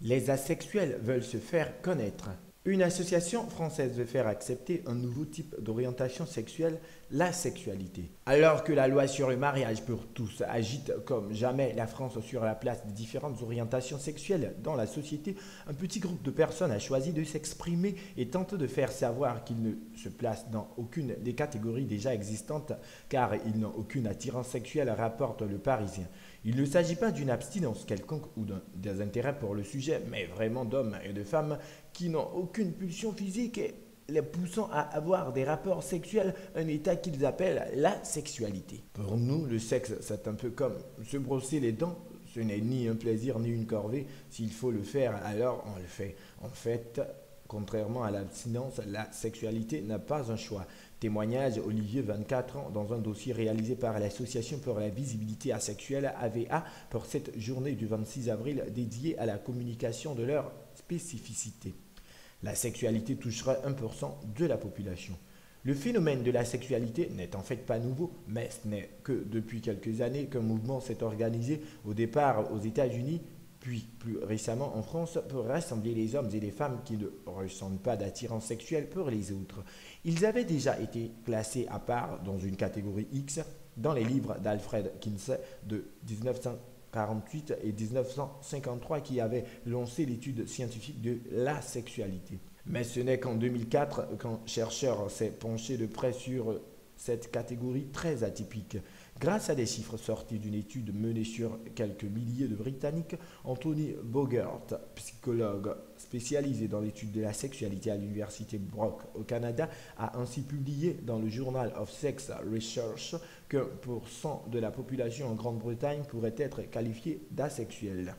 Les asexuels veulent se faire connaître. Une association française veut faire accepter un nouveau type d'orientation sexuelle, la sexualité. Alors que la loi sur le mariage pour tous agite comme jamais la France sur la place des différentes orientations sexuelles dans la société, un petit groupe de personnes a choisi de s'exprimer et tente de faire savoir qu'ils ne se placent dans aucune des catégories déjà existantes car ils n'ont aucune attirance sexuelle, rapporte le Parisien. Il ne s'agit pas d'une abstinence quelconque ou d'un désintérêt pour le sujet, mais vraiment d'hommes et de femmes qui n'ont aucune pulsion physique et les poussant à avoir des rapports sexuels, un état qu'ils appellent la sexualité. Pour nous, le sexe, c'est un peu comme se brosser les dents. Ce n'est ni un plaisir ni une corvée. S'il faut le faire, alors on le fait. En fait, contrairement à l'abstinence, la sexualité n'a pas un choix. Témoignage Olivier, 24 ans, dans un dossier réalisé par l'Association pour la visibilité asexuelle AVA pour cette journée du 26 avril dédiée à la communication de leur spécificité. La sexualité touchera 1% de la population. Le phénomène de la sexualité n'est en fait pas nouveau, mais ce n'est que depuis quelques années qu'un mouvement s'est organisé au départ aux États-Unis, puis plus récemment en France, pour rassembler les hommes et les femmes qui ne ressentent pas d'attirance sexuelle pour les autres. Ils avaient déjà été classés à part dans une catégorie X dans les livres d'Alfred Kinsey de 1948 et 1953 qui avaient lancé l'étude scientifique de la sexualité. Mais ce n'est qu'en 2004 qu'un chercheur s'est penché de près sur cette catégorie très atypique. Grâce à des chiffres sortis d'une étude menée sur quelques milliers de Britanniques, Anthony Bogert, psychologue spécialisé dans l'étude de la sexualité à l'université Brock au Canada, a ainsi publié dans le Journal of Sex Research que 1% de la population en Grande-Bretagne pourrait être qualifiée d'asexuelle.